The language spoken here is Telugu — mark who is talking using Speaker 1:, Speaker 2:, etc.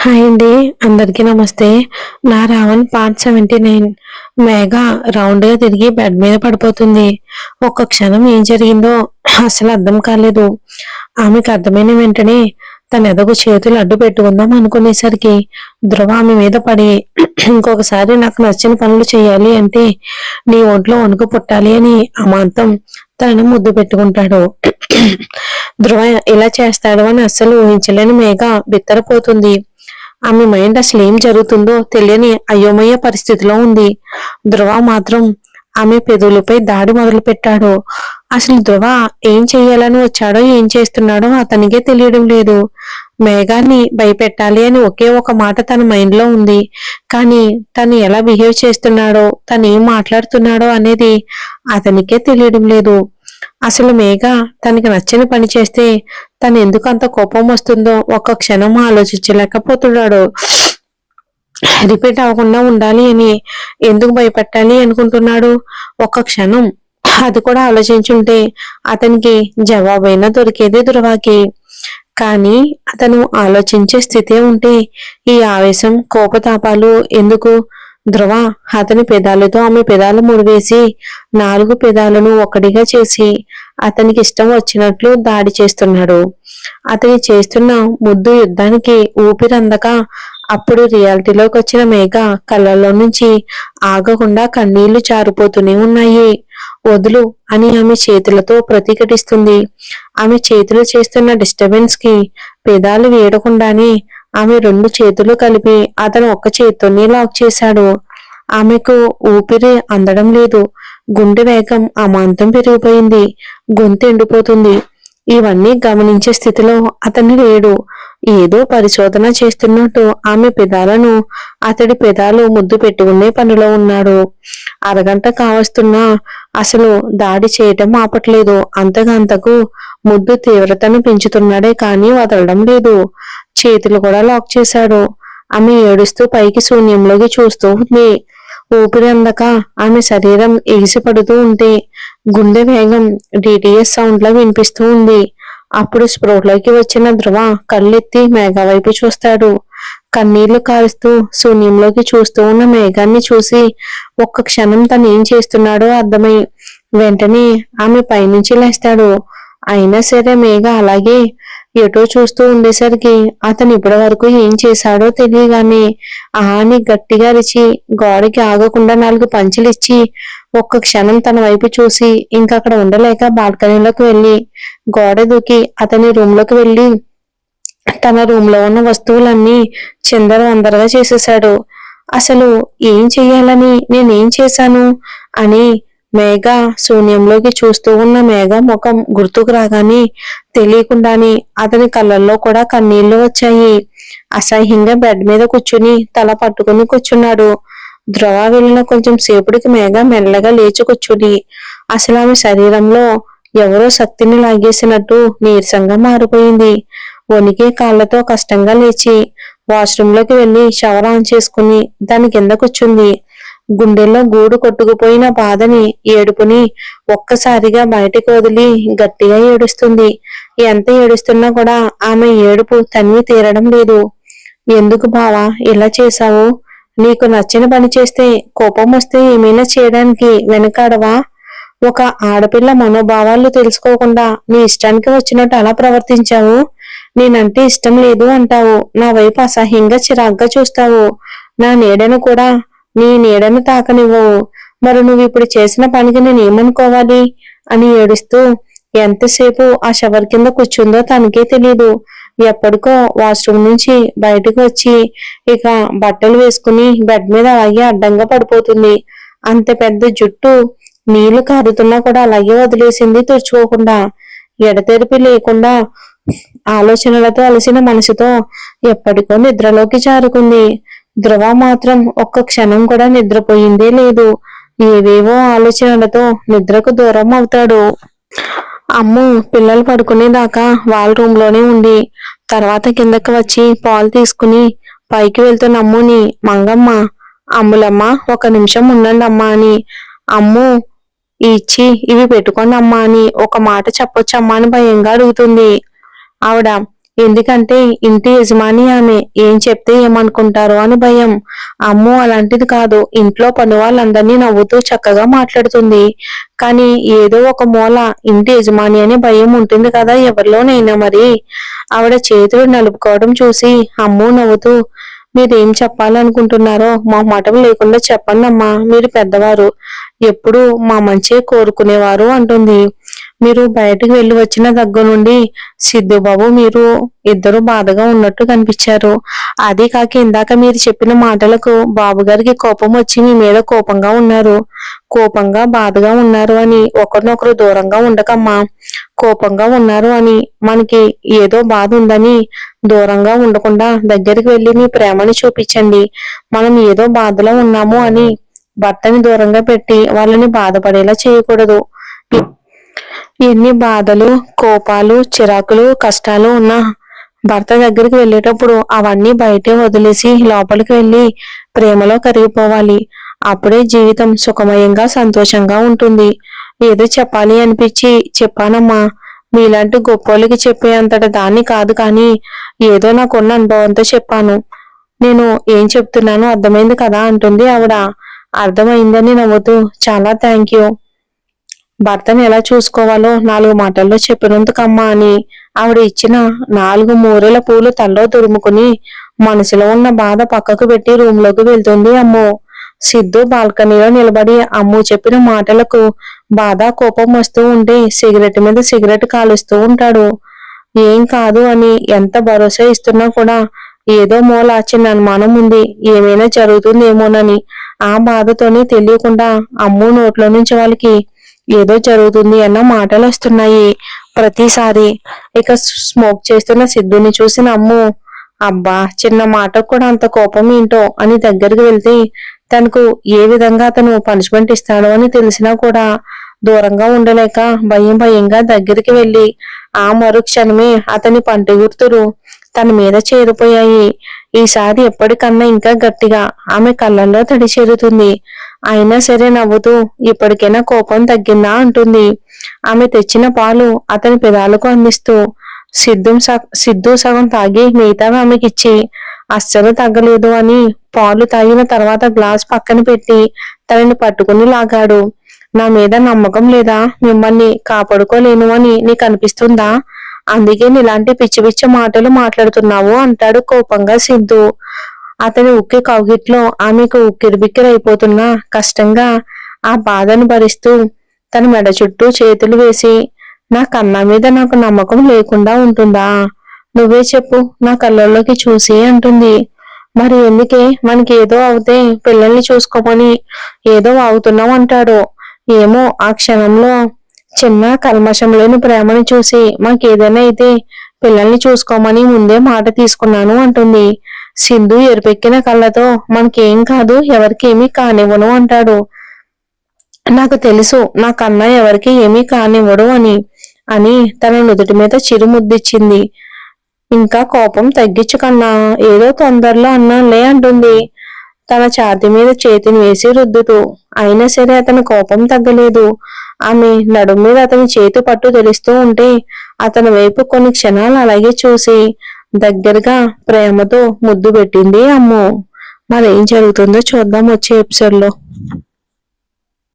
Speaker 1: హాయ్ అండి. అందరికీ నమస్తే. నా రావణ్ పార్ట్ 79. మేఘ రౌండ్గా తిరిగి బెడ్ మీద పడిపోతుంది. ఒక్క క్షణం ఏం జరిగిందో అసలు అర్థం కాలేదు. ఆమెకు అర్థమైన వెంటనే తన ఎదకు చేతులు అడ్డు పెట్టుకుందాం అనుకునేసరికి ధ్రువ ఆమె మీద పడి ఇంకొకసారి నాకు నచ్చిన పనులు చేయాలి అంటే నీ ఒంట్లో వణుకు పుట్టాలి అని అమాంతం తనను ముద్దు పెట్టుకుంటాడు. ధ్రువ ఇలా చేస్తాడు అని అస్సలు ఊహించలేని మేఘ బిత్తరపోతుంది. ఆమె మైండ్ అసలు ఏం జరుగుతుందో తెలియని అయోమయ పరిస్థితిలో ఉంది. ధ్రువ మాత్రం ఆమె పెదవులపై దాడి మొదలు పెట్టాడు. అసలు ధ్రువ ఏం చెయ్యాలని వచ్చాడో ఏం చేస్తున్నాడో అతనికే తెలియడం లేదు. మేఘాన్ని భయపెట్టాలి అని ఒకే ఒక మాట తన మైండ్ లో ఉంది. కానీ తను ఎలా బిహేవ్ చేస్తున్నాడో తను ఏం మాట్లాడుతున్నాడో అనేది అతనికే తెలియడం లేదు. అసలు మేఘ తనకి నచ్చని పని చేస్తే తను ఎందుకు అంత కోపం వస్తుందో ఒక్క క్షణం ఆలోచించలేకపోతున్నాడు. రిపీట్ అవ్వకుండా ఉండాలి అని ఎందుకు భయపెట్టాలి అనుకుంటున్నాడు. ఒక్క క్షణం అది కూడా ఆలోచించుంటే అతనికి జవాబైనా దొరికేది ధ్రువకి. కానీ అతను ఆలోచించే స్థితే ఉంటే ఈ ఆవేశం కోపతాపాలు ఎందుకు? ధ్రువ అతని పెదాలతో ఆమె పెదాలు ముడివేసి 4 పెదాలను ఒకటిగా చేసి అతనికి ఇష్టం వచ్చినట్లు దాడి చేస్తున్నాడు. అతని చేస్తున్న ముద్దు యుద్ధానికి ఊపిరందక అప్పుడు రియాలిటీలోకి వచ్చిన మేఘ కళ్ళల్లో నుంచి ఆగకుండా కన్నీళ్లు జారిపోతూనే ఉన్నాయి. వదులు అని ఆమె చేతులతో ప్రతిఘటిస్తుంది. ఆమె చేతులు చేస్తున్న డిస్టర్బెన్స్ కి పెదాలు వేయకుండానే ఆమె 2 చేతులు కలిపి అతను ఒక్క చేత్తోనే లాక్ చేశాడు. ఆమెకు ఊపిరి అందడం లేదు. గుండె వేగం అమాంతం పెరిగిపోయింది. గొంతు ఎండిపోతుంది. ఇవన్నీ గమనించే స్థితిలో అతను లేడు. ఏదో పరిశోధన చేస్తున్నట్టు ఆమె పెదాలను అతడి పెదాలు ముద్దు పెట్టుకునే పనిలో ఉన్నాడు. అరగంట కావస్తున్నా అసలు దాడి చేయటం ఆపట్లేదు. అంతకంతకు ముద్దు తీవ్రతను పెంచుతున్నాడే కానీ వదలడం లేదు. చేతులు కూడా లాక్ చేశాడు. ఆమె ఏడుస్తూ పైకి శూన్యంలోకి చూస్తూ ఉంది. ఊపిరి అందక ఆమె శరీరం ఎగిసిపడుతూ ఉంటే గుండె వేగం డిటిఎస్ సౌండ్ లా వినిపిస్తూ ఉంది. అప్పుడు స్పృహలోకి వచ్చిన ధ్రువ కళ్ళెత్తి మేఘ వైపు చూస్తాడు. కన్నీళ్లు కారుస్తూ శూన్యంలోకి చూస్తూ ఉన్న మేఘాన్ని చూసి ఒక్క క్షణం తను ఏం చేస్తున్నాడో అర్థమై వెంటనే ఆమె పైనుంచి లేస్తాడు. అయినా సరే మేఘ అలాగే ఎటో చూస్తూ ఉండేసరికి అతను ఇప్పటి వరకు ఏం చేశాడో తెలియగానే ఆని గట్టిగా అరిచి గోడకి ఆగకుండా 4 పంచులు ఇచ్చి ఒక్క క్షణం తన వైపు చూసి ఇంకక్కడ ఉండలేక బాల్కనీలోకి వెళ్లి గోడ దూకి అతని రూమ్ లోకి వెళ్లి తన రూమ్ లో ఉన్న వస్తువులన్నీ చిందరవందరగా చేసేశాడు. అసలు ఏం చెయ్యాలని నేనేం చేశాను అని మేఘ శూన్యంలోకి చూస్తూ ఉన్న మేఘ ముఖం గుర్తుకు రాగానే తెలియకుండానే అతని కళ్ళల్లో కూడా కన్నీళ్లు వచ్చాయి. అసహ్యంగా బెడ్ మీద కూర్చుని తల పట్టుకుని కూర్చున్నాడు. ధ్రువ వెళ్ళిన కొంచెం సేపటికి మేఘ మెల్లగా లేచి కూర్చుని అసలు ఆమె శరీరంలో ఎవరో శక్తిని లాగేసినట్టు నీరసంగా మారిపోయింది. వణికే కాళ్లతో కష్టంగా లేచి వాష్రూమ్ లోకి వెళ్లి షవర్ ఆన్ చేసుకుని దాని కింద కూర్చుంది. గుండెల్లో గూడు కొట్టుకుపోయిన బాధని ఏడుపుని ఒక్కసారిగా బయటకు వదిలి గట్టిగా ఏడుస్తుంది. ఎంత ఏడుస్తున్నా కూడా ఆమె ఏడుపు తనివి తీరడం లేదు. ఎందుకు బావా ఇలా చేశావు? నీకు నచ్చిన పని చేస్తే కోపం వస్తే ఏమైనా చేయడానికి వెనకాడవా? ఒక ఆడపిల్ల మనోభావాలు తెలుసుకోకుండా నీ ఇష్టానికి వచ్చినట్టు అలా ప్రవర్తించావు. నేనంటే ఇష్టం లేదు అంటావు. నా వైపు అసహ్యంగా చిరాగ్గా చూస్తావు. నా నీడను కూడా నీ నీడను తాకనివ్వవు. మరి నువ్వు ఇప్పుడు చేసిన పనికి నేనేమనుకోవాలి అని ఏడుస్తూ ఎంతసేపు ఆ షవర్ కింద కూర్చుందో తనకే తెలీదు. ఎప్పటికో వాష్రూమ్ నుంచి బయటకు వచ్చి ఇక బట్టలు వేసుకుని బెడ్ మీద అలాగే అడ్డంగా పడిపోతుంది. అంత పెద్ద జుట్టు నీళ్లు కారుతున్నా కూడా అలాగే వదిలేసింది తుడుచుకోకుండా. ఎడతెరిపి లేకుండా ఆలోచనలతో అలసిన మనసుతో ఎప్పటికో నిద్రలోకి జారుకుంది. ధ్రువ మాత్రం ఒక్క క్షణం కూడా నిద్రపోయిందే లేదు. ఏవేవో ఆలోచనలతో నిద్రకు దూరం అవుతాడు. అమ్ము పిల్లలు పడుకునేదాకా వాళ్ళ రూమ్ లోనే ఉండి తర్వాత కిందకి వచ్చి పాలు తీసుకుని పైకి వెళ్తున్న అమ్ముని మంగమ్మ, అమ్ములమ్మ 1 నిమిషం ఉండండి అమ్మా అని, అమ్ము ఇచ్చి ఇవి పెట్టుకోండి అమ్మా అని ఒక మాట చెప్పొచ్చమ్మా అని భయంగా అడుగుతుంది. ఆవిడ ఎందుకంటే ఇంటి యజమాని ఆమె, ఏం చెప్తే ఏమనుకుంటారో అని భయం. అమ్మో అలాంటిది కాదు, ఇంట్లో పని వాళ్ళందరినీ నవ్వుతూ చక్కగా మాట్లాడుతుంది. కానీ ఏదో ఒక మూల ఇంటి యజమాని అనే భయం ఉంటుంది కదా ఎవరిలోనైనా. మరి ఆవిడ చేతులు నలుపుకోవడం చూసి అమ్మో నవ్వుతూ, మీరేం చెప్పాలనుకుంటున్నారో మొహమాటం లేకుండా చెప్పండమ్మా, మీరు పెద్దవారు, ఎప్పుడు మా మంచే కోరుకునేవారు అంటుంది. మీరు బయటకు వెళ్ళి వచ్చిన దగ్గర నుండి సిద్ధుబాబు మీరు ఇద్దరు బాధగా ఉన్నట్టు కనిపించారు. అదే కాక ఇందాక మీరు చెప్పిన మాటలకు బాబు గారికి కోపం వచ్చి మీ మీద కోపంగా ఉన్నారు. కోపంగా బాధగా ఉన్నారు అని ఒకరినొకరు దూరంగా ఉండకమ్మా. కోపంగా ఉన్నారు అని మనకి ఏదో బాధ ఉందని దూరంగా ఉండకుండా దగ్గరికి వెళ్ళి మీ ప్రేమని చూపించండి. మనం ఏదో బాధలో ఉన్నాము అని భర్తని దూరంగా పెట్టి వాళ్ళని బాధపడేలా చేయకూడదు. ఎన్ని బాధలు, కోపాలు, చిరాకులు, కష్టాలు ఉన్నా భర్త దగ్గరికి వెళ్ళేటప్పుడు అవన్నీ బయటే వదిలేసి లోపలికి వెళ్ళి ప్రేమలో కరిగిపోవాలి. అప్పుడే జీవితం సుఖమయంగా సంతోషంగా ఉంటుంది. ఏదో చెప్పాలి అనిపించి చెప్పానమ్మా. మీలాంటి గొప్పోళ్ళకి చెప్పే అంతట దాన్ని కాదు, కానీ ఏదో నాకున్న అనుభవంతో చెప్పాను. నేను ఏం చెప్తున్నానో అర్థమైంది కదా అంటుంది ఆవిడ. అర్థమైందని నవ్వుతూ, చాలా థ్యాంక్ యూ. భర్తను ఎలా చూసుకోవాలో 4 మాటల్లో చెప్పినందుకమ్మా అని ఆవిడ ఇచ్చిన 4 మూరెల పూలు తల్లో తురుముకుని మనసులో ఉన్న బాధ పక్కకు పెట్టి రూంలోకి వెళ్తుంది అమ్ము. సిద్ధు బాల్కనీలో నిలబడి అమ్ము చెప్పిన మాటలకు బాధ, కోపం వస్తూ ఉంటే సిగరెట్ మీద సిగరెట్ కాలుస్తూ ఉంటాడు. ఏం కాదు అని ఎంత భరోసా ఇస్తున్నా కూడా ఏదో మూల చిన్న అనుమానం ఉంది, ఏమైనా జరుగుతుందేమోనని. ఆ బాధతోనే తెలియకుండా అమ్ము నోట్లో నుంచి వాళ్ళకి ఏదో జరుగుతుంది అన్న మాటలు వస్తున్నాయి ప్రతిసారి. ఇక స్మోక్ చేస్తున్న సిద్ధుని చూసిన అమ్ము, అబ్బా చిన్న మాటకు కూడా అంత కోపం ఏంటో అని దగ్గరికి వెళ్తే తనకు ఏ విధంగా అతను పనిష్మెంట్ ఇస్తాడో అని తెలిసినా కూడా దూరంగా ఉండలేక భయంగా దగ్గరికి వెళ్ళి ఆ మరుక్షణమే అతని పంటి గుర్తులు తన మీద చేరిపోయాయి. ఈసారి ఎప్పటికన్నా ఇంకా గట్టిగా ఆమె కళ్ళల్లో తడి చేరుతుంది. అయినా సరే నవ్వుతూ, ఇప్పటికైనా కోపం తగ్గిందా అంటుంది. ఆమె తెచ్చిన పాలు అతని పెదాలకు అందిస్తూ సిద్ధు సగం తాగి మిగతావి ఆమెకిచ్చి, అస్సలు తగ్గలేదు అని పాలు తాగిన తర్వాత గ్లాస్ పక్కన పెట్టి తనని పట్టుకుని లాగాడు. నా మీద నమ్మకం లేదా? మిమ్మల్ని కాపాడుకోలేను అని నీకు అనిపిస్తుందా? అందుకే ఇలాంటి పిచ్చి పిచ్చి మాటలు మాట్లాడుతున్నావు అంటాడు కోపంగా సిద్ధు. అతని ఉక్కి కౌగిట్లో ఆమెకు కిరిబిక్కిరైపోతున్నా కష్టంగా ఆ బాధను భరిస్తూ తన మెడ చుట్టూ చేతులు వేసి, నా కన్నా మీద నాకు నమ్మకం లేకుండా ఉంటుందా? నువ్వే చెప్పు నా కళ్ళల్లోకి చూసి అంటుంది. మరి ఎందుకే మనకి ఏదో అవుతే పిల్లల్ని చూసుకోమని ఏదో అవుతున్నావు అంటాడు. ఏమో ఆ క్షణంలో చిన్న కల్మషం లేని ప్రేమని చూసి మాకేదైనా అయితే పిల్లల్ని చూసుకోమని ముందే మాట తీసుకున్నాను అంటుంది. సింధు ఎరుపెక్కిన కళ్ళతో, మనకేం కాదు, ఎవరికేమీ కానివ్వను అంటాడు. నాకు తెలుసు నా కన్నా ఎవరికి ఏమీ కానివ్వడు అని తన నుదుటి మీద చిరుముద్దిచ్చింది. ఇంకా కోపం తగ్గించు కన్నా, ఏదో తొందరలో అన్నానులే అంటుంది తన ఛాతీ మీద చేతిని వేసి రుద్దుతూ. అయినా సరే అతని కోపం తగ్గలేదు. ఆమె నడుం మీద అతని చేతి పట్టు తెలుస్తూ ఉంటే అతని వైపు కొన్ని క్షణాలు అలాగే చూసి దగ్గరగా ప్రేమతో ముద్దు పెట్టింది అమ్ము. మరేం జరుగుతుందో చూద్దాం వచ్చే ఎపిసోడ్ లో.